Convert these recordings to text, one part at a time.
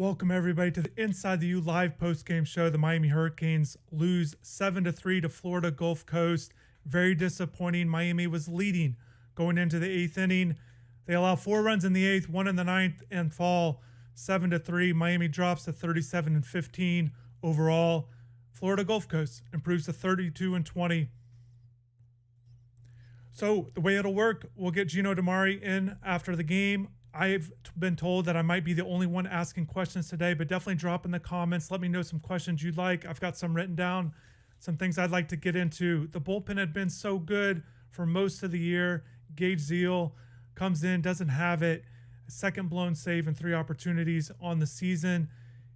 Welcome everybody to the Inside the U live post-game show. The Miami Hurricanes lose 7-3 to Florida Gulf Coast. Very disappointing. Miami was leading going into the 8th inning. They allow 4 runs in the 8th, 1 in the 9th, and fall 7-3. Miami drops to 37-15 overall. Florida Gulf Coast improves to 32-20. So the way it'll work, we'll get Gino DiMare in after the game. I've been told that I might be the only one asking questions today, but definitely drop in the comments. Let me know some questions you'd like. I've got some written down, some things I'd like to get into. The bullpen had been so good for most of the year. Gage Zeal comes in, doesn't have it. A second blown save and 3 opportunities on the season.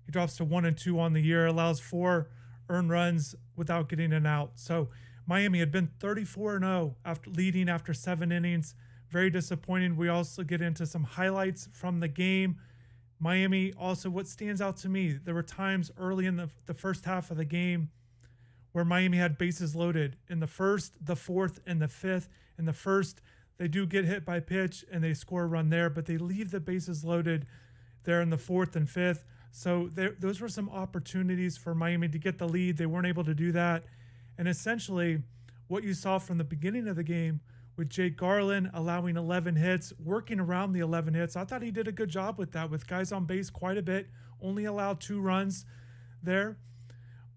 He drops to 1-2 on the year, allows 4 earned runs without getting an out. So Miami had been 34-0 after leading after 7 innings. Very disappointing. We also get into some highlights from the game. Miami also, what stands out to me, there were times early in the first half of the game where Miami had bases loaded in the first, the fourth, and the fifth. In the first, they do get hit by pitch and they score a run there, but they leave the bases loaded there in the fourth and fifth. So those were some opportunities for Miami to get the lead. They weren't able to do that. And essentially, what you saw from the beginning of the game with Jake Garland allowing 11 hits, working around the 11 hits. I thought he did a good job with that, with guys on base quite a bit, only allowed 2 runs there.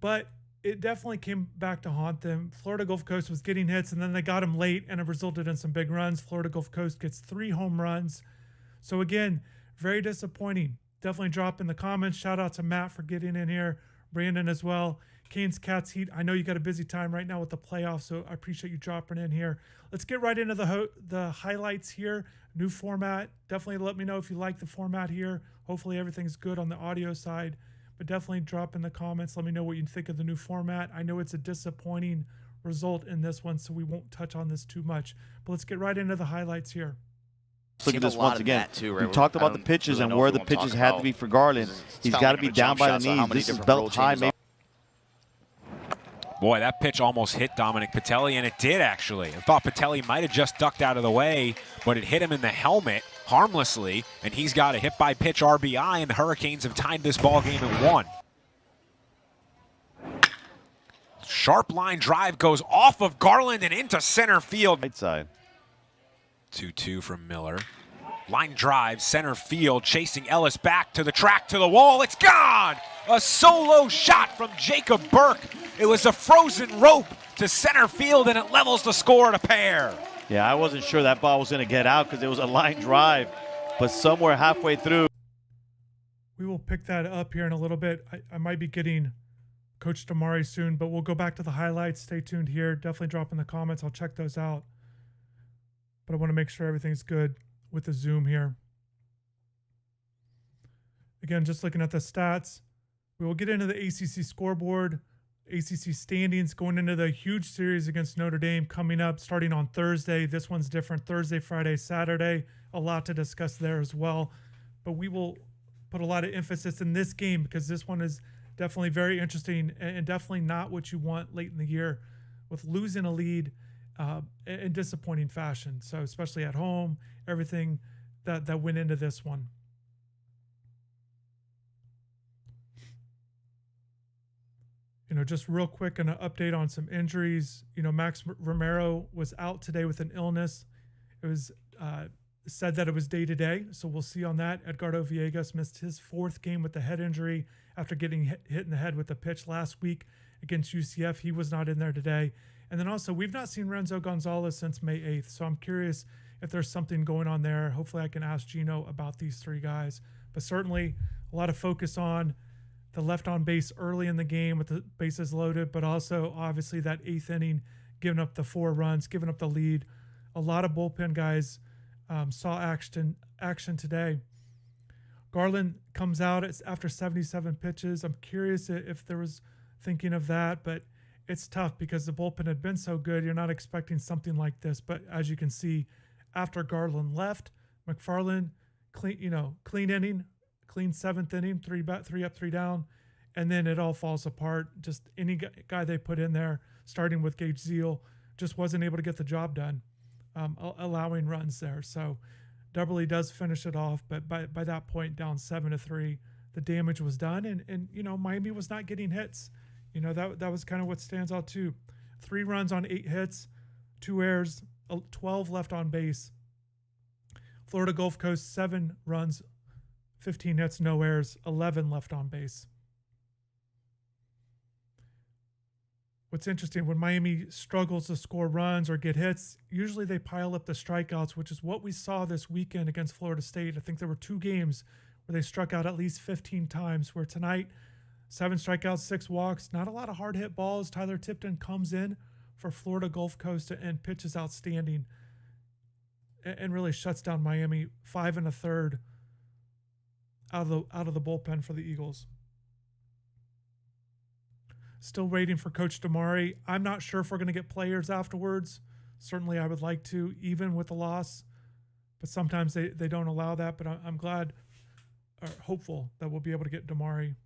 But it definitely came back to haunt them. Florida Gulf Coast was getting hits, and then they got him late, and it resulted in some big runs. Florida Gulf Coast gets 3 home runs. So again, very disappointing. Definitely drop in the comments. Shout out to Matt for getting in here, Brandon as well. Canes, Cats, Heat. I know you got a busy time right now with the playoffs, so I appreciate you dropping in here. Let's get right into the highlights here. New format. Definitely let me know if you like the format here. Hopefully everything's good on the audio side, but definitely drop in the comments. Let me know what you think of the new format. I know it's a disappointing result in this one, so we won't touch on this too much. But let's get right into the highlights here. Look at this once again. We talked about the pitches and where the pitches had to be for Garland. He's got to be down by the knees. This is belt high. Boy, that pitch almost hit Dominic Patelli, and it did actually. I thought Patelli might have just ducked out of the way, but it hit him in the helmet harmlessly, and he's got a hit-by-pitch RBI, and the Hurricanes have tied this ball game at 1. Sharp line drive goes off of Garland and into center field. Right side. 2-2 from Miller. Line drive, center field, chasing Ellis back to the track, to the wall. It's gone! A solo shot from Jacob Burke. It was a frozen rope to center field, and it levels the score at a pair. Yeah, I wasn't sure that ball was going to get out because it was a line drive, but somewhere halfway through. We will pick that up here in a little bit. I might be getting Coach DiMare soon, but we'll go back to the highlights. Stay tuned here. Definitely drop in the comments. I'll check those out. But I want to make sure everything's good with the Zoom here. Again, just looking at the stats, we will get into the ACC scoreboard, ACC standings going into the huge series against Notre Dame coming up starting on Thursday. This one's different, Thursday, Friday, Saturday. A lot to discuss there as well. But we will put a lot of emphasis in this game because this one is definitely very interesting and definitely not what you want late in the year with losing a lead in disappointing fashion. So especially at home, everything that went into this one. Just real quick, an update on some injuries. Max Romero was out today with an illness. It was said that it was day-to-day, so we'll see on that. Edgardo Villegas missed his 4th game with a head injury after getting hit in the head with a pitch last week against UCF. He was not in there today. And then also, we've not seen Renzo Gonzalez since May 8th, so I'm curious if there's something going on there. Hopefully I can ask Gino about these 3 guys. But certainly a lot of focus on the left on base early in the game with the bases loaded, but also obviously that 8th inning, giving up the 4 runs, giving up the lead. A lot of bullpen guys saw action today. Garland comes out after 77 pitches. I'm curious if there was thinking of that, but it's tough because the bullpen had been so good. You're not expecting something like this, but as you can see, after Garland left, McFarland, clean inning, clean 7th inning, 3 up, 3 down, and then it all falls apart. Just any guy they put in there, starting with Gage Zeal, just wasn't able to get the job done, allowing runs there. So Dubberly does finish it off, but by that point, down 7-3, the damage was done. And Miami was not getting hits. That was kind of what stands out too. 3 runs on 8 hits, 2 errors, 12 left on base. Florida Gulf Coast, 7 runs, 15 hits, no errors, 11 left on base. What's interesting, when Miami struggles to score runs or get hits, usually they pile up the strikeouts, which is what we saw this weekend against Florida State. I think there were 2 games where they struck out at least 15 times, where tonight, 7 strikeouts, 6 walks, not a lot of hard hit balls. Tyler Tipton comes in for Florida Gulf Coast and pitches outstanding and really shuts down Miami. 5 1/3 out of the bullpen for the Eagles. Still waiting for Coach DiMare. I'm not sure if we're going to get players afterwards. Certainly I would like to, even with the loss, but sometimes they don't allow that. But I'm glad or hopeful that we'll be able to get DiMare.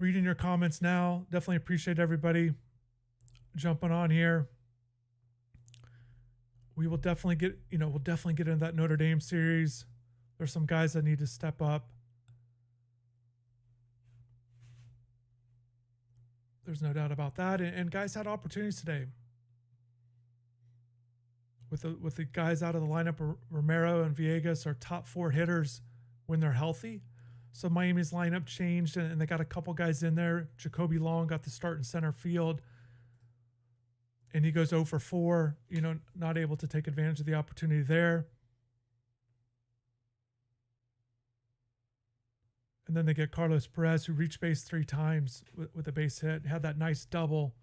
Reading your comments now. Definitely appreciate everybody jumping on here. We will definitely get, we'll definitely get into that Notre Dame series. There's some guys that need to step up. There's no doubt about that. And guys had opportunities today. With the guys out of the lineup, Romero and Villegas are top 4 hitters when they're healthy. So Miami's lineup changed, and they got a couple guys in there. Jacoby Long got the start in center field, and he goes 0 for 4, not able to take advantage of the opportunity there. And then they get Carlos Perez, who reached base 3 times with a base hit, had that nice double.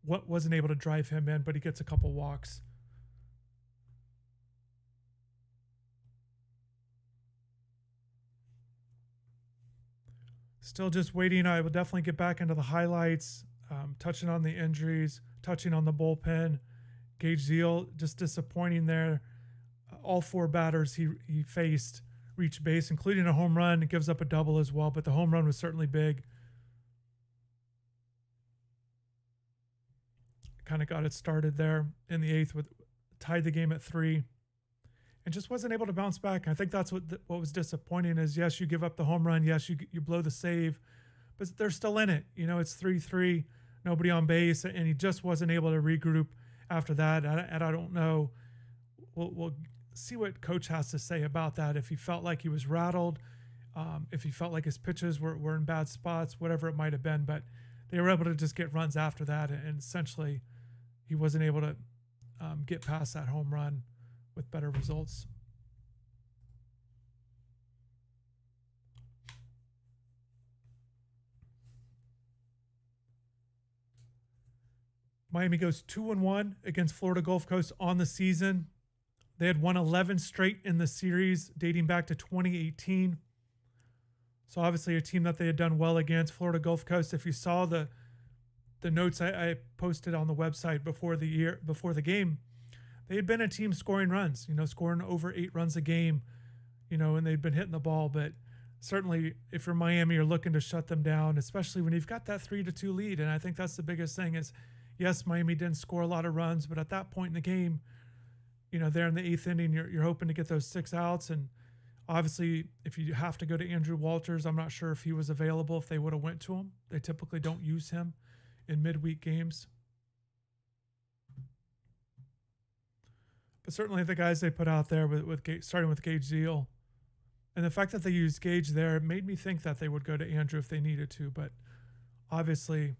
Wasn't able to drive him in, but he gets a couple walks. Still just waiting. I will definitely get back into the highlights, touching on the injuries, touching on the bullpen. Gage Zeal, just disappointing there. All 4 batters he faced reached base, including a home run. It gives up a double as well, but the home run was certainly big. Kind of got it started there in the 8th, tied the game at 3. And just wasn't able to bounce back. I think that's what was disappointing is, yes, you give up the home run. Yes, you blow the save, but they're still in it. It's 3-3, nobody on base, and he just wasn't able to regroup after that. And I don't know. We'll see what Coach has to say about that. If he felt like he was rattled, if he felt like his pitches were in bad spots, whatever it might have been. But they were able to just get runs after that, and essentially he wasn't able to get past that home run with better results. Miami goes 2-1 against Florida Gulf Coast on the season. They had won 11 straight in the series dating back to 2018. So obviously a team that they had done well against. Florida Gulf Coast, if you saw the notes I posted on the website before the game, they had been a team scoring runs, scoring over 8 runs a game, and they'd been hitting the ball. But certainly if you're Miami, you're looking to shut them down, especially when you've got that 3-2 lead. And I think that's the biggest thing is, yes, Miami didn't score a lot of runs, but at that point in the game, there in the 8th inning, you're hoping to get those 6 outs. And obviously if you have to go to Andrew Walters, I'm not sure if he was available, if they would have went to him. They typically don't use him in midweek games. But certainly the guys they put out there starting with Gage Zeal, and the fact that they used Gage there made me think that they would go to Andrew if they needed to. But obviously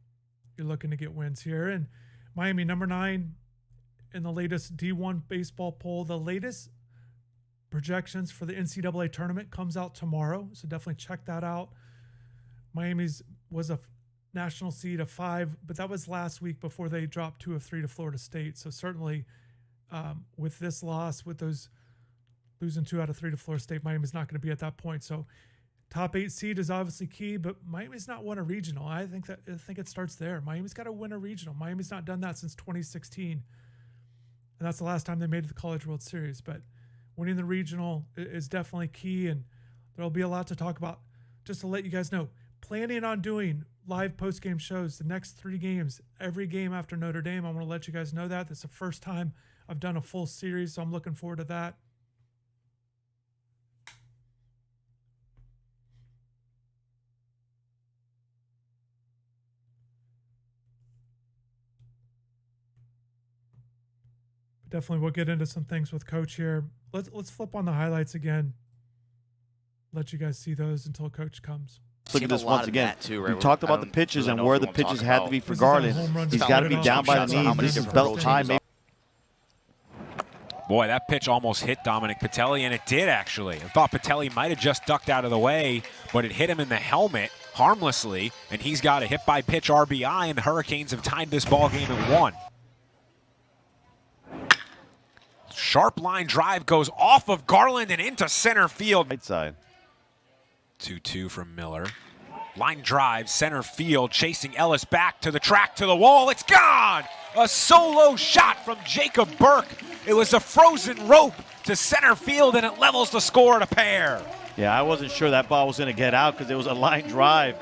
you're looking to get wins here. And Miami, number 9 in the latest D1 baseball poll. The latest projections for the NCAA tournament comes out tomorrow, so definitely check that out. Miami's was a national seed of 5, but that was last week before they dropped 2 of 3 to Florida State. So certainly with this loss, with those losing 2 out of 3 to Florida State, Miami's not going to be at that point. So top 8 seed is obviously key, but Miami's not won a regional. I think it starts there. Miami's got to win a regional. Miami's not done that since 2016, and that's the last time they made it to the College World Series. But winning the regional is definitely key, and there'll be a lot to talk about. Just to let you guys know, planning on doing live post-game shows the next 3 games, every game after Notre Dame. I want to let you guys know that. This is the first time I've done a full series, so I'm looking forward to that. Definitely we'll get into some things with Coach here. Let's flip on the highlights again. Let you guys see those until Coach comes. Look at this once again. We talked about the pitches and where the pitches had to be for Garland. He's got to be down by the knees. This is belt time. Boy, that pitch almost hit Dominic Patelli, and it did actually. I thought Patelli might have just ducked out of the way, but it hit him in the helmet harmlessly, and he's got a hit-by-pitch RBI, and the Hurricanes have tied this ball game at 1. Sharp line drive goes off of Garland and into center field. Right side. 2-2 from Miller. Line drive, center field, chasing Ellis back to the track, to the wall. It's gone! A solo shot from Jacob Burke. It was a frozen rope to center field, and it levels the score at a pair. Yeah, I wasn't sure that ball was going to get out because it was a line drive.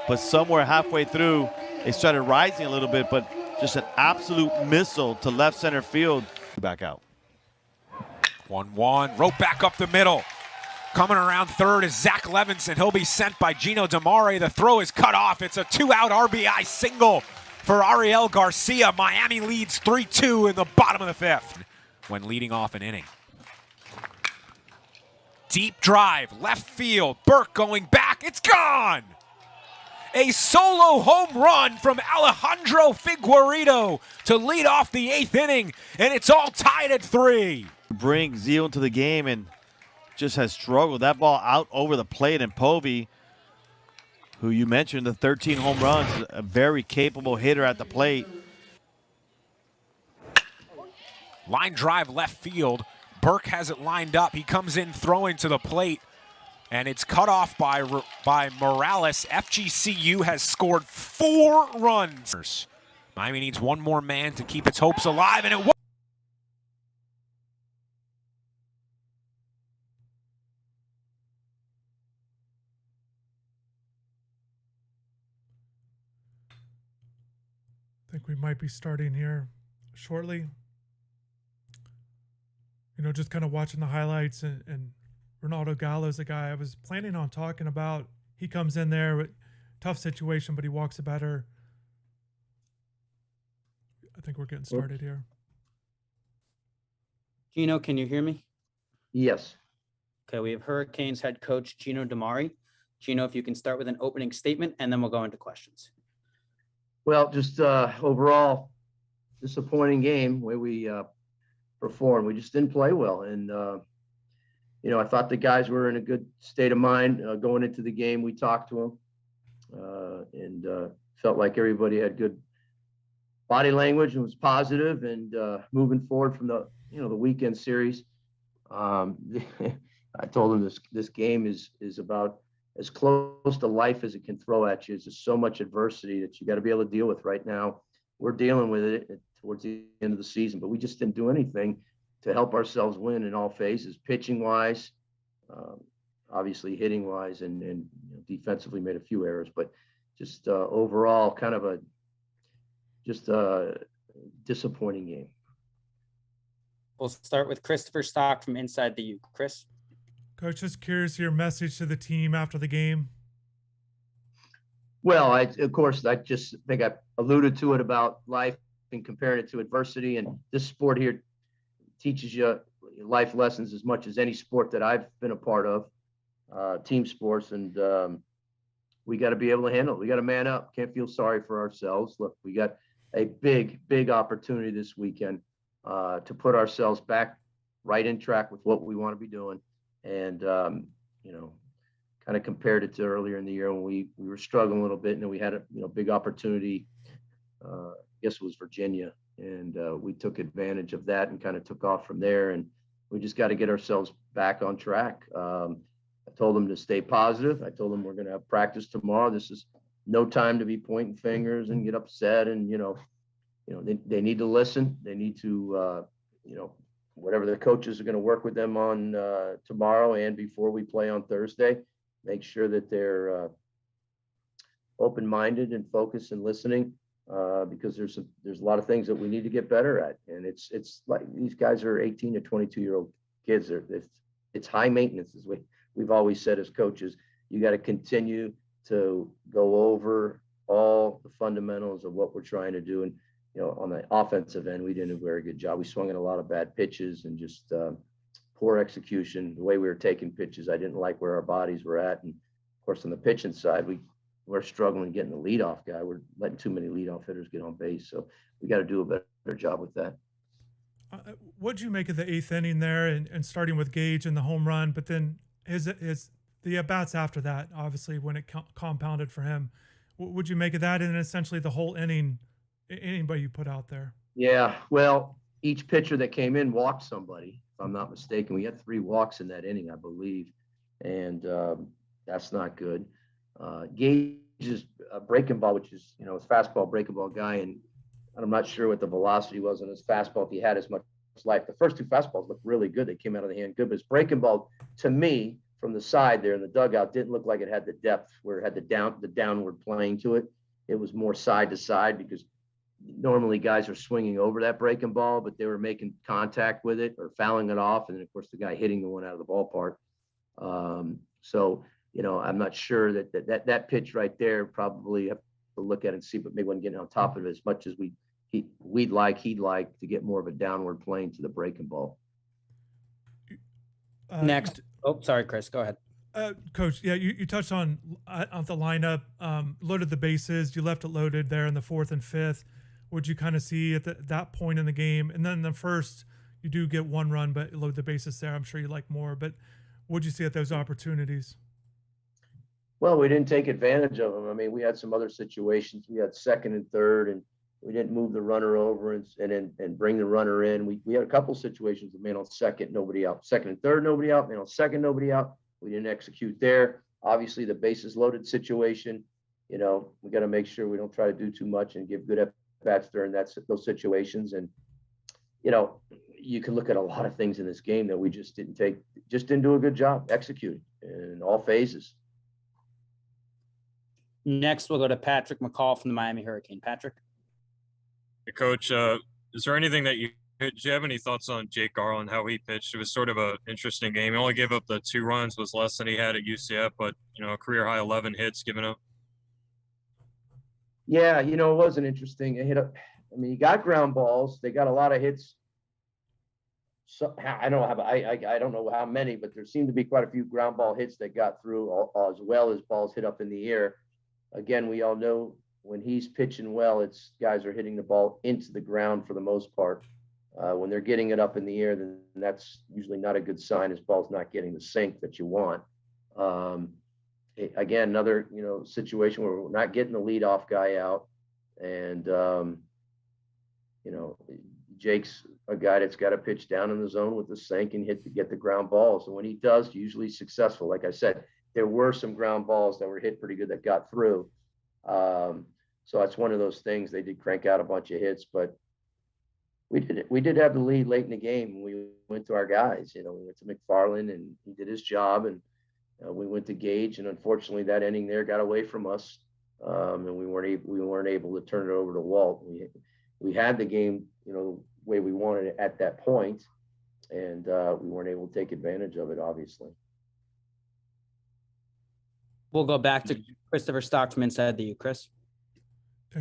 But somewhere halfway through, it started rising a little bit, but just an absolute missile to left center field. Back out. 1-1, rope back up the middle. Coming around third is Zach Levinson. He'll be sent by Gino DiMare. The throw is cut off. It's a 2-out RBI single for Ariel Garcia. Miami leads 3-2 in the bottom of the 5th when leading off an inning. Deep drive, left field. Burke going back. It's gone! A solo home run from Alejandro Figueiredo to lead off the 8th inning, and it's all tied at 3. Bring Zeal into the game and just has struggled. That ball out over the plate, and Povey, who you mentioned, the 13 home runs, a very capable hitter at the plate. Line drive left field. Burke has it lined up. He comes in throwing to the plate, and it's cut off by Morales. FGCU has scored 4 runs. Miami needs one more man to keep its hopes alive, and it was. I think we might be starting here shortly. You know, just kind of watching the highlights, and Ronaldo Gallo's a guy I was planning on talking about. He comes in there with tough situation, but he walks it better. I think we're getting started here. Gino, can you hear me? Yes. Okay, we have Hurricanes head coach Gino DiMare. Gino, if you can start with an opening statement, and then we'll go into questions. Well, just overall disappointing game where we performed. We just didn't play well. And, you know, I thought the guys were in a good state of mind going into the game. We talked to them and felt like everybody had good body language and was positive and moving forward from the, you know, the weekend series. I told them this game is about as close to life as it can throw at you. It's just so much adversity that you got to be able to deal with right now. We're dealing with it towards the end of the season, but we just didn't do anything to help ourselves win in all phases, pitching wise, obviously hitting wise, and you know, defensively made a few errors, but just overall kind of a disappointing game. We'll start with Christopher Stock from InsideTheU. Chris? Coach, just curious your message to the team after the game. Well, of course, I just think I alluded to it about life and comparing it to adversity. And this sport here teaches you life lessons as much as any sport that I've been a part of, team sports. And we got to be able to handle it. We got to man up. Can't feel sorry for ourselves. Look, we got a big opportunity this weekend to put ourselves back right in track with what we want to be doing. And, you know, kind of compared it to earlier in the year when we were struggling a little bit, and then we had a big opportunity. I guess it was Virginia, and we took advantage of that and kind of took off from there. And we just got to get ourselves back on track. I told them to stay positive. I told them we're going to have practice tomorrow. This is no time to be pointing fingers and get upset. And they need to listen. They need to whatever the coaches are going to work with them on tomorrow and before we play on Thursday, make sure that they're open-minded and focused and listening, because there's a lot of things that we need to get better at. And it's like these guys are 18 to 22-year-old kids. It's high maintenance, as we've always said as coaches. You got to continue to go over all the fundamentals of what we're trying to do. And on the offensive end, we didn't do a very good job. We swung in a lot of bad pitches and just poor execution. The way we were taking pitches, I didn't like where our bodies were at. And of course, on the pitching side, we're struggling getting the leadoff guy. We're letting too many leadoff hitters get on base. So we got to do a better job with that. What'd you make of the 8th inning there, and starting with Gage and the home run, but then the at-bats after that, obviously, when it compounded for him? What'd you make of that, and essentially the whole inning, anybody you put out there? Yeah, well, each pitcher that came in walked somebody, if I'm not mistaken. We had 3 walks in that inning, I believe, and that's not good. Gage's breaking ball, which is, his fastball breaking ball guy, and I'm not sure what the velocity was on his fastball, if he had as much life. The first 2 fastballs looked really good. They came out of the hand good, but his breaking ball, to me, from the side there in the dugout, didn't look like it had the depth where it had the downward plane to it. It was more side to side, because normally guys are swinging over that breaking ball, but they were making contact with it or fouling it off. And then, of course, the guy hitting the one out of the ballpark. So, I'm not sure that pitch right there, probably have to look at it and see, but maybe wasn't getting on top of it as much as he'd like to get more of a downward plane to the breaking ball. Next. Oh, sorry, Chris, go ahead. Coach, yeah, you touched on the lineup, loaded the bases. You left it loaded there in the 4th and 5th. Would you kind of see at that point in the game? And then the first, you do get 1 run, but load the bases there. I'm sure you like more, but what'd you see at those opportunities? Well, we didn't take advantage of them. I mean, we had some other situations. We had 2nd and 3rd, and we didn't move the runner over and bring the runner in. We had a couple situations of man on 2nd, nobody out. 2nd and 3rd, nobody out. Man on 2nd, nobody out. We didn't execute there. Obviously, the bases loaded situation, we got to make sure we don't try to do too much and give good at-bats during those situations. And, you can look at a lot of things in this game that we just didn't do a good job executing in all phases. Next, we'll go to Patrick McCall from the Miami Hurricane. Patrick. Hey, Coach, is there anything do you have any thoughts on Jake Garland, how he pitched? It was sort of an interesting game. He only gave up the 2 runs, was less than he had at UCF, but, a career high 11 hits given up. Yeah, it wasn't interesting. He got ground balls. They got a lot of hits. So I don't know how many, but there seemed to be quite a few ground ball hits that got through, as well as balls hit up in the air. Again, we all know when he's pitching well, it's guys are hitting the ball into the ground for the most part. When they're getting it up in the air, then that's usually not a good sign. His ball's not getting the sink that you want. Again, another situation where we're not getting the leadoff guy out, and Jake's a guy that's got to pitch down in the zone with the sink and get the ground balls. And when he does, usually successful. Like I said, there were some ground balls that were hit pretty good that got through. So that's one of those things. They did crank out a bunch of hits, but we did have the lead late in the game. We went to our guys. We went to McFarland, and he did his job, and we went to Gage, and unfortunately that inning there got away from us, and we weren't able to turn it over to Walt. We had the game, the way we wanted it at that point, and we weren't able to take advantage of it, obviously. We'll go back to Christopher Stock from InsideTheU. Chris.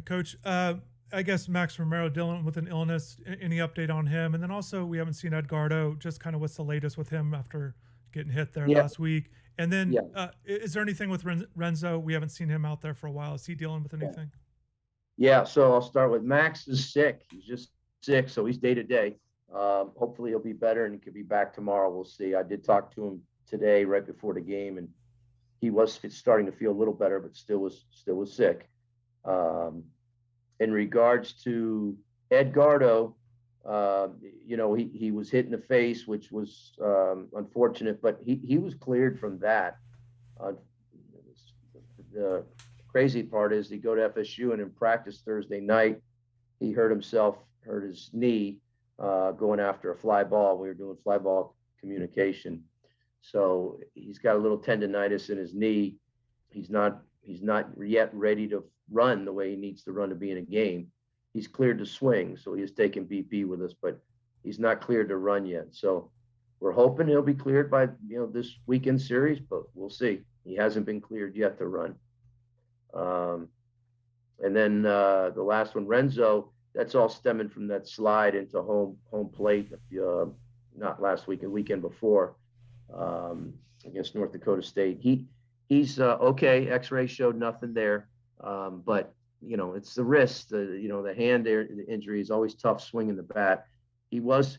Coach, I guess Max Romero dealing with an illness. Any update on him? And then also, we haven't seen Edgardo. Just kind of what's the latest with him after getting hit there last week? And then, is there anything with Renzo? We haven't seen him out there for a while. Is he dealing with anything? Yeah, so I'll start with Max is sick. He's just sick, so he's day to day. Hopefully he'll be better and he could be back tomorrow. We'll see. I did talk to him today right before the game, and he was starting to feel a little better, but still was sick. In regards to Edgardo, he was hit in the face, which was unfortunate, but he was cleared from that. The crazy part is he go to FSU, and in practice Thursday night, he hurt his knee going after a fly ball. We were doing fly ball communication. So he's got a little tendonitis in his knee. He's not he's not yet ready to run the way he needs to run to be in a game. He's cleared to swing, so he has taken BP with us, but he's not cleared to run yet. So we're hoping he'll be cleared by this weekend series, but we'll see. He hasn't been cleared yet to run. And then the last one, Renzo, that's all stemming from that slide into home plate, not last week, a weekend before, against North Dakota State. He's okay. X-ray showed nothing there, but it's the wrist, the hand injury is always tough swinging the bat. He was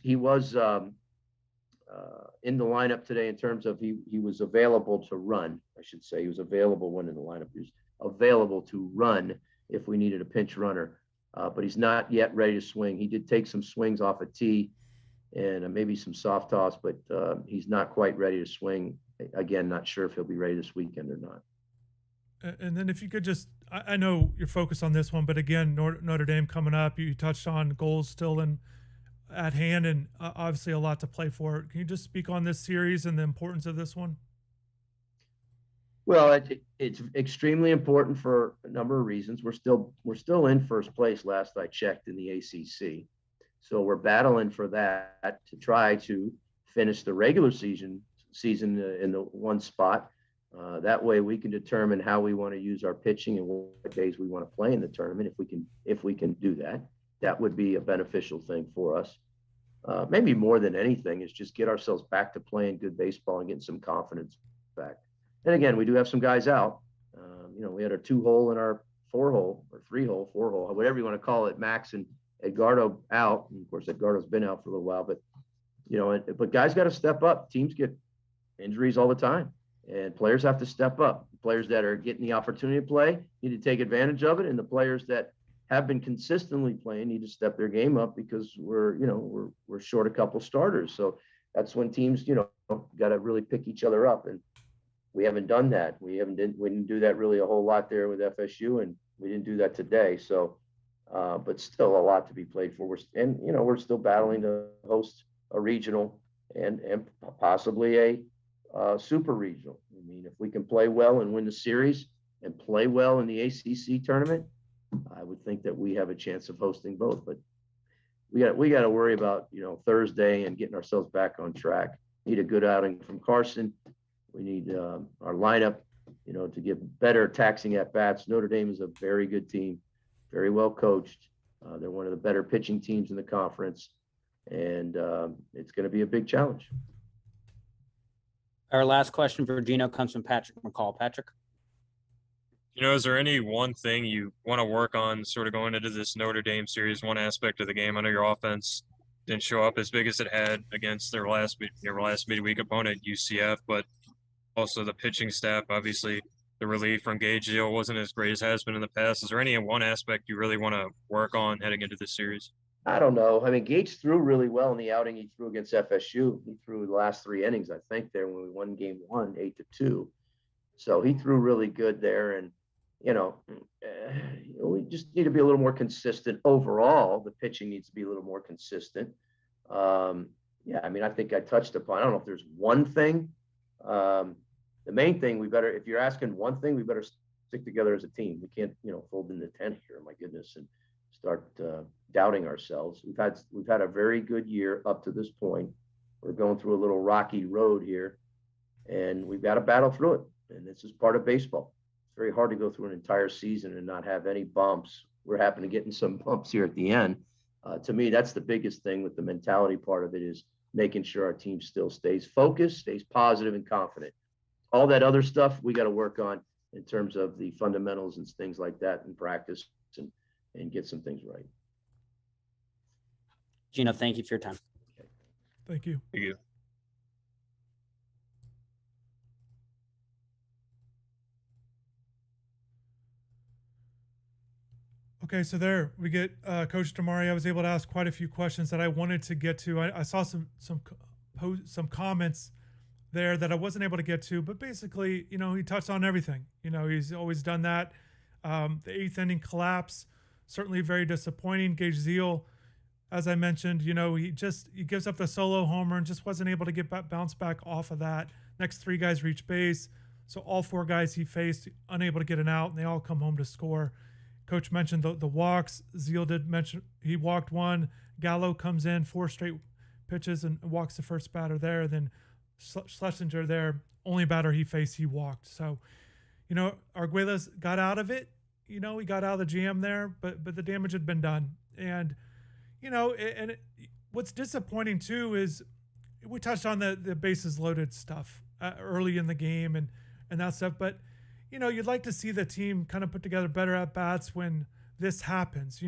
in the lineup today in terms of he was available to run. I should say he was available when in the lineup. He was available to run if we needed a pinch runner, but he's not yet ready to swing. He did take some swings off a tee and maybe some soft toss, but he's not quite ready to swing. Again, not sure if he'll be ready this weekend or not. And then if you could just, I know you're focused on this one, but again, Notre Dame coming up, you touched on goals still at hand and obviously a lot to play for. Can you just speak on this series and the importance of this one? Well, it's extremely important for a number of reasons. We're still in first place last I checked in the ACC. So we're battling for that to try to finish the regular season in the one spot. That way we can determine how we want to use our pitching and what days we want to play in the tournament. If we can do that, that would be a beneficial thing for us. Maybe more than anything is just get ourselves back to playing good baseball and getting some confidence back. And again, we do have some guys out. We had our 2-hole and our 4-hole or 3-hole, 4-hole, whatever you want to call it. Max and Edgardo out. And of course, Edgardo's been out for a little while, but guys got to step up. Teams get injuries all the time, and players have to step up. Players that are getting the opportunity to play need to take advantage of it, and the players that have been consistently playing need to step their game up because we're short a couple starters. So that's when teams, got to really pick each other up, and we haven't done that. We didn't do that really a whole lot there with FSU, and we didn't do that today. So, but still a lot to be played for. We're still battling to host a regional and possibly a super regional. I mean, if we can play well and win the series and play well in the ACC tournament, I would think that we have a chance of hosting both. But we got to worry about Thursday and getting ourselves back on track. Need a good outing from Carson. We need our lineup, to get better taxing at bats. Notre Dame is a very good team, very well coached. They're one of the better pitching teams in the conference, and it's going to be a big challenge. Our last question for Gino comes from Patrick McCall. Patrick? Is there any one thing you want to work on sort of going into this Notre Dame series, one aspect of the game? I know your offense didn't show up as big as it had against their last midweek opponent, UCF, but also the pitching staff, obviously the relief from Gage Deal wasn't as great as has been in the past. Is there any one aspect you really want to work on heading into this series? I don't know. I mean, Gage threw really well in the outing he threw against FSU. He threw the last 3 innings, I think, there when we won game 1, 8-2. So he threw really good there. And, we just need to be a little more consistent overall. The pitching needs to be a little more consistent. I mean, I think I touched upon, I don't know if there's one thing. The main thing, if you're asking one thing, we better stick together as a team. We can't, fold in the tent here, my goodness, and start doubting ourselves. We've had a very good year up to this point. We're going through a little rocky road here, and we've got to battle through it. And this is part of baseball. It's very hard to go through an entire season and not have any bumps. We're happy to get in some bumps here at the end. To me, that's the biggest thing with the mentality part of it, is making sure our team still stays focused, stays positive and confident. All that other stuff we got to work on in terms of the fundamentals and things like that in practice and get some things right. Gino, thank you for your time. Thank you. Thank you. Okay, so there we get Coach DiMare. I was able to ask quite a few questions that I wanted to get to. I saw some comments there that I wasn't able to get to, but basically, he touched on everything. He's always done that. The 8th inning collapse, certainly very disappointing. Gage Zeal, as I mentioned, he gives up the solo homer and just wasn't able to bounce back off of that. Next 3 guys reach base. So all 4 guys he faced, unable to get an out, and they all come home to score. Coach mentioned the walks. Zeal did mention he walked one. Gallo comes in 4 straight pitches and walks the first batter there. Then Schlesinger there, only batter he faced, he walked. So, Arguelles got out of it. He got out of the jam there, but the damage had been done. And, what's disappointing too is we touched on the bases loaded stuff early in the game and that stuff. But, you'd like to see the team kind of put together better at bats when this happens.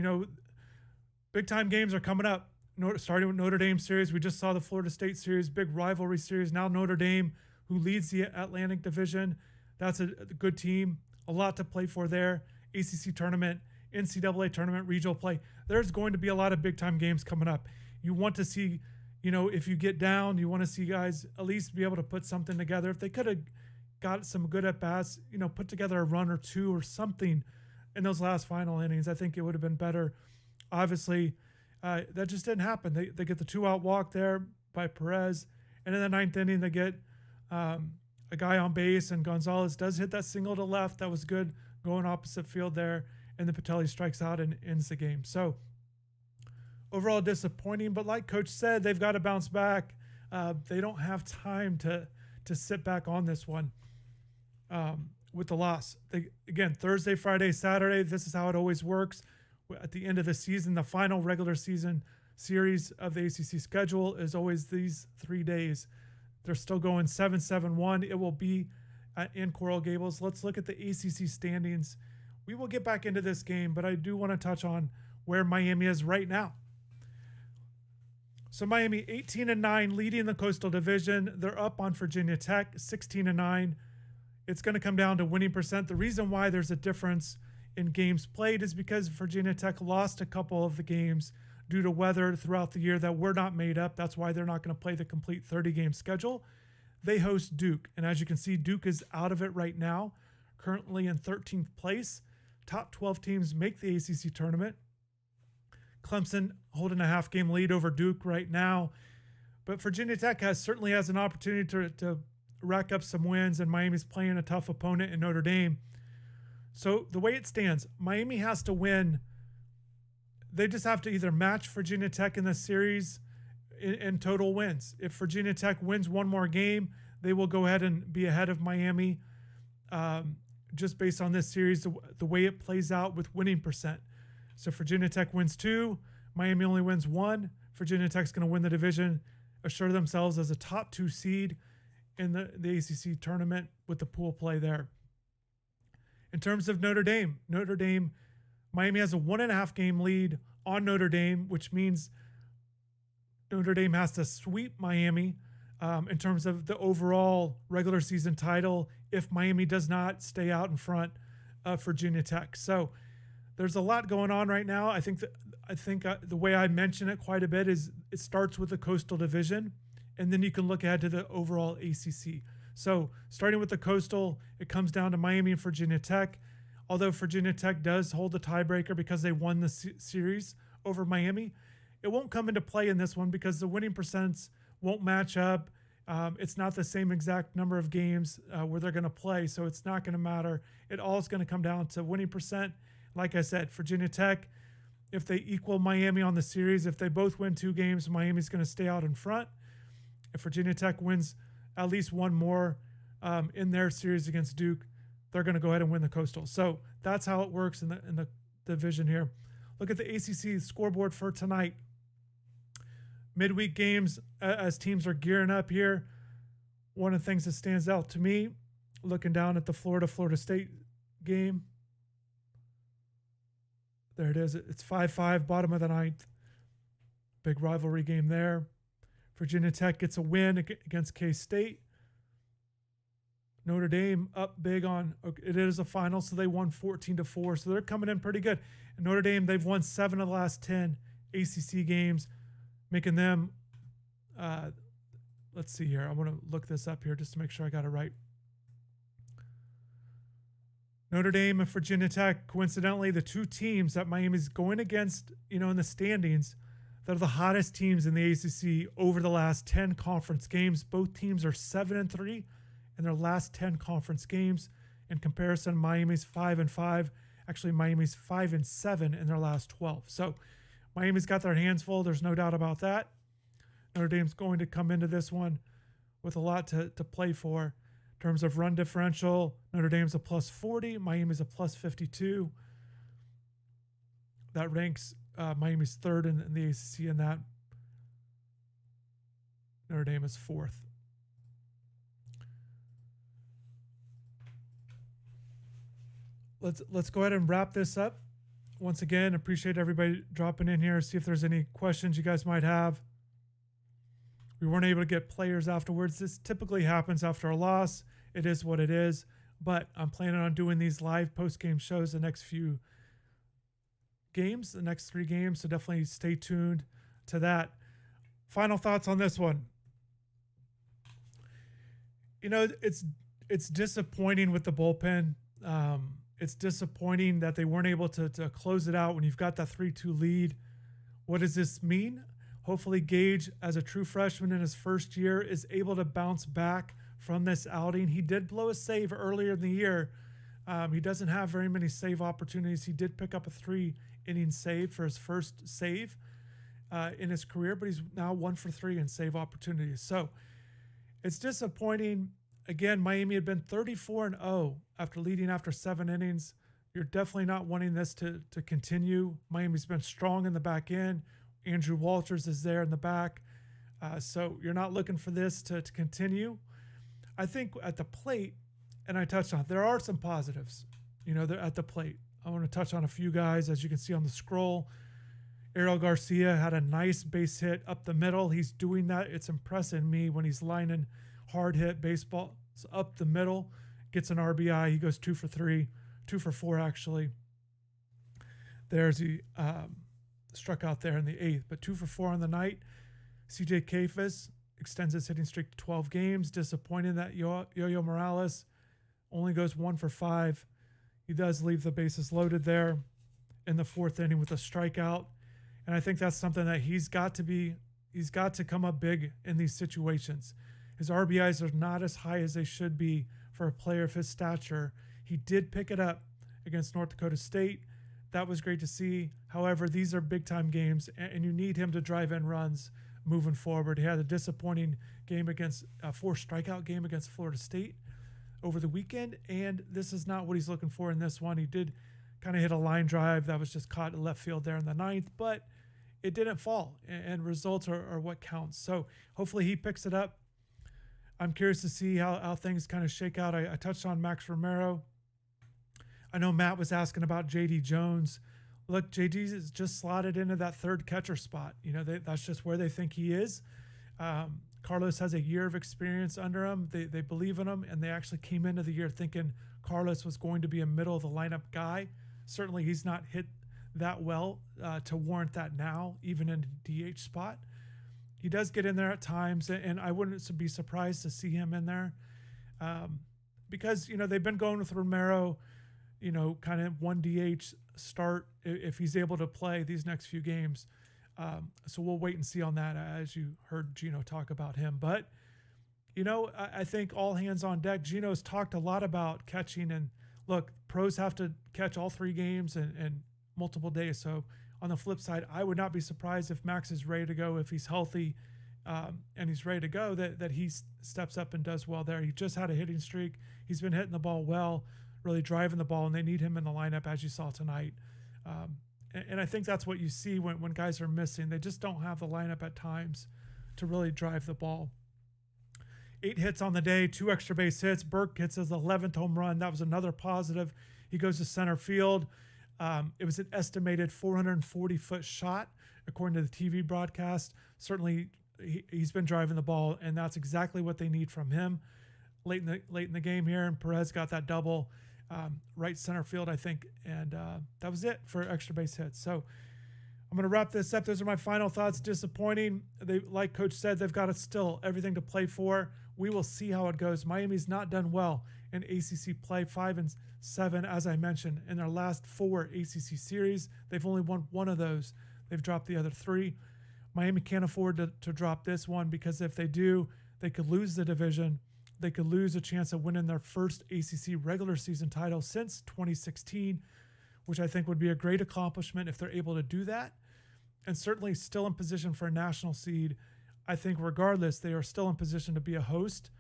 Big time games are coming up. Starting with Notre Dame series, we just saw the Florida State series, big rivalry series. Now Notre Dame, who leads the Atlantic Division, that's a good team. A lot to play for there. ACC tournament, NCAA tournament, regional play. There's going to be a lot of big time games coming up. You want to see, if you get down, you want to see guys at least be able to put something together. If they could have got some good at bats, put together a run or two or something in those last final innings, I think it would have been better. Obviously, that just didn't happen. They get the 2-out walk there by Perez, and in the 9th inning they get a guy on base, and Gonzalez does hit that single to left. That was good, going opposite field there, and then Patelli strikes out and ends the game. So overall disappointing, but like Coach said, they've got to bounce back. They don't have time to sit back on this one with the loss. Again, Thursday, Friday, Saturday, this is how it always works. At the end of the season, the final regular season series of the ACC schedule is always these 3 days. They're still going 7-7-1. It will be in Coral Gables. Let's look at the ACC standings. We will get back into this game, but I do want to touch on where Miami is right now. So Miami 18-9, leading the Coastal Division. They're up on Virginia Tech 16-9. It's going to come down to winning percent. The reason why there's a difference in games played is because Virginia Tech lost a couple of the games due to weather throughout the year that were not made up. That's why they're not going to play the complete 30-game schedule. They host Duke, and as you can see, Duke is out of it right now, currently in 13th place. Top 12 teams make the ACC tournament. Clemson holding a half-game lead over Duke right now, but Virginia Tech certainly has an opportunity to rack up some wins, and Miami's playing a tough opponent in Notre Dame. So the way it stands, Miami has to win. They just have to either match Virginia Tech in the series in total wins. If Virginia Tech wins one more game, they will go ahead and be ahead of Miami just based on this series, the way it plays out with winning percent. So Virginia Tech wins 2, Miami only wins 1. Virginia Tech's going to win the division, assure themselves as a top 2 seed in the ACC tournament with the pool play there. In terms of Notre Dame, Miami has a 1.5 game lead on Notre Dame, which means Notre Dame has to sweep Miami in terms of the overall regular season title if Miami does not stay out in front of Virginia Tech. So there's a lot going on right now. I think the way I mention it quite a bit is it starts with the Coastal Division, and then you can look ahead to the overall ACC. So starting with the Coastal, it comes down to Miami and Virginia Tech. Although Virginia Tech does hold the tiebreaker because they won the series over Miami, it won't come into play in this one because the winning percents won't match up. It's not the same exact number of games where they're going to play, so it's not going to matter. It all is going to come down to winning percent. Like I said, Virginia Tech, if they equal Miami on the series, if they both win 2 games, Miami's going to stay out in front. If Virginia Tech wins at least one more in their series against Duke, they're going to go ahead and win the Coastal. So that's how it works in the division here. Look at the ACC scoreboard for tonight. Midweek games as teams are gearing up here. One of the things that stands out to me, looking down at the Florida State game. There it is. It's 5-5, bottom of the 9th. Big rivalry game there. Virginia Tech gets a win against K-State. Notre Dame up big on, it is a final, so they won 14-4. So they're coming in pretty good. And Notre Dame, they've won 7 of the last 10 ACC games, making them, let's see here. I want to look this up here just to make sure I got it right. Notre Dame and Virginia Tech, coincidentally, the 2 teams that Miami's going against, in the standings, that are the hottest teams in the ACC over the last 10 conference games. Both teams are 7-3 in their last 10 conference games. In comparison, Miami's 5-5. Actually, Miami's 5-7 in their last 12. So Miami's got their hands full. There's no doubt about that. Notre Dame's going to come into this one with a lot to play for. In terms of run differential, Notre Dame's a plus 40. Miami's a plus 52. That ranks Miami's third in the ACC in that. Notre Dame is fourth. Let's go ahead and wrap this up. Once again, appreciate everybody dropping in here. See if there's any questions you guys might have. We weren't able to get players afterwards. This typically happens after a loss. It is what it is. But I'm planning on doing these live post-game shows the next few games, the next 3 games. So definitely stay tuned to that. Final thoughts on this one. You know, it's disappointing with the bullpen. It's disappointing that they weren't able to close it out when you've got that 3-2 lead. What does this mean? Hopefully Gage, as a true freshman in his first year, is able to bounce back from this outing. He did blow a save earlier in the year. He doesn't have very many save opportunities. He did pick up a 3-inning save for his first save in his career, but he's now 1 for 3 in save opportunities. So it's disappointing. Again, Miami had been 34-0 after leading after 7 innings. You're definitely not wanting this to continue. Miami's been strong in the back end. Andrew Walters is there in the back. So you're not looking for this to continue. I think at the plate, and I touched on it, there are some positives, you know, they're at the plate. I want to touch on a few guys. As you can see on the scroll, Ariel Garcia had a nice base hit up the middle. He's doing that. It's impressing me when he's lining hard hit baseball up the middle, gets an RBI. He goes 2 for 3, 2 for 4 actually. There's he struck out there in the 8th, but 2 for 4 on the night. CJ Kefis extends his hitting streak to 12 games. Disappointed that Yo-Yo Morales only goes 1 for 5. He does leave the bases loaded there in the 4th inning with a strikeout. And I think that's something that he's got to come up big in these situations. His RBIs are not as high as they should be for a player of his stature. He did pick it up against North Dakota State. That was great to see. However, these are big-time games, and you need him to drive in runs moving forward. He had a disappointing game against a 4-strikeout game against Florida State over the weekend, and this is not what he's looking for in this one. He did kind of hit a line drive that was just caught in left field there in the 9th, but it didn't fall, and results are what counts. So hopefully he picks it up. I'm curious to see how things kind of shake out. I touched on Max Romero. I know Matt was asking about J.D. Jones. Look, J.D. is just slotted into that 3rd catcher spot. You know, that's just where they think he is. Carlos has a year of experience under him. They believe in him, and they actually came into the year thinking Carlos was going to be a middle-of-the-lineup guy. Certainly he's not hit that well to warrant that now, even in the DH spot. He does get in there at times, and I wouldn't be surprised to see him in there because, you know, they've been going with Romero, you know, kind of 1 DH start if he's able to play these next few games. So we'll wait and see on that, as you heard Gino talk about him. But, you know, I think all hands on deck. Gino's talked a lot about catching, and look, pros have to catch all 3 games and multiple days. So on the flip side, I would not be surprised if Max is ready to go, if he's healthy and he's ready to go, that he steps up and does well there. He just had a hitting streak. He's been hitting the ball well, really driving the ball, and they need him in the lineup, as you saw tonight. And I think that's what you see when guys are missing. They just don't have the lineup at times to really drive the ball. 8 hits on the day, 2 extra base hits. Burke hits his 11th home run. That was another positive. He goes to center field. It was an estimated 440-foot shot, according to the TV broadcast. Certainly, he's been driving the ball, and that's exactly what they need from him late in the game here. And Perez got that double right center field, I think, and that was it for extra base hits. So I'm going to wrap this up. Those are my final thoughts. Disappointing. They, like Coach said, they've got still everything to play for. We will see how it goes. Miami's not done well in ACC play, 5-7, as I mentioned. In their last 4 ACC series, they've only won 1 of those. They've dropped the other 3. Miami can't afford to drop this one, because if they do, they could lose the division. They could lose a chance of winning their first ACC regular season title since 2016, which I think would be a great accomplishment if they're able to do that. And certainly still in position for a national seed. I think regardless, they are still in position to be a host.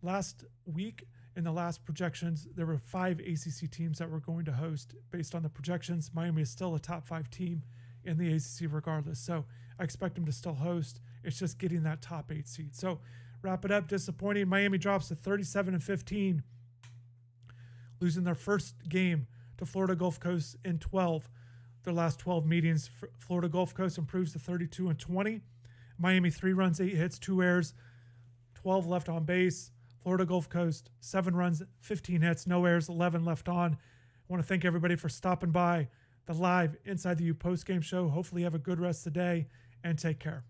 Last week, in the last projections, there were 5 ACC teams that were going to host. Based on the projections, Miami is still a top 5 team in the ACC regardless. So I expect them to still host. It's just getting that top 8 seed. So wrap it up. Disappointing. Miami drops to 37-15, losing their first game to Florida Gulf Coast in 12. Their last 12 meetings, Florida Gulf Coast improves to 32-20. Miami 3 runs, 8 hits, 2 errors, 12 left on base. Florida Gulf Coast 7 runs, 15 hits, no errors, 11 left on. I want to thank everybody for stopping by the live Inside the U postgame show. Hopefully you have a good rest of the day and take care.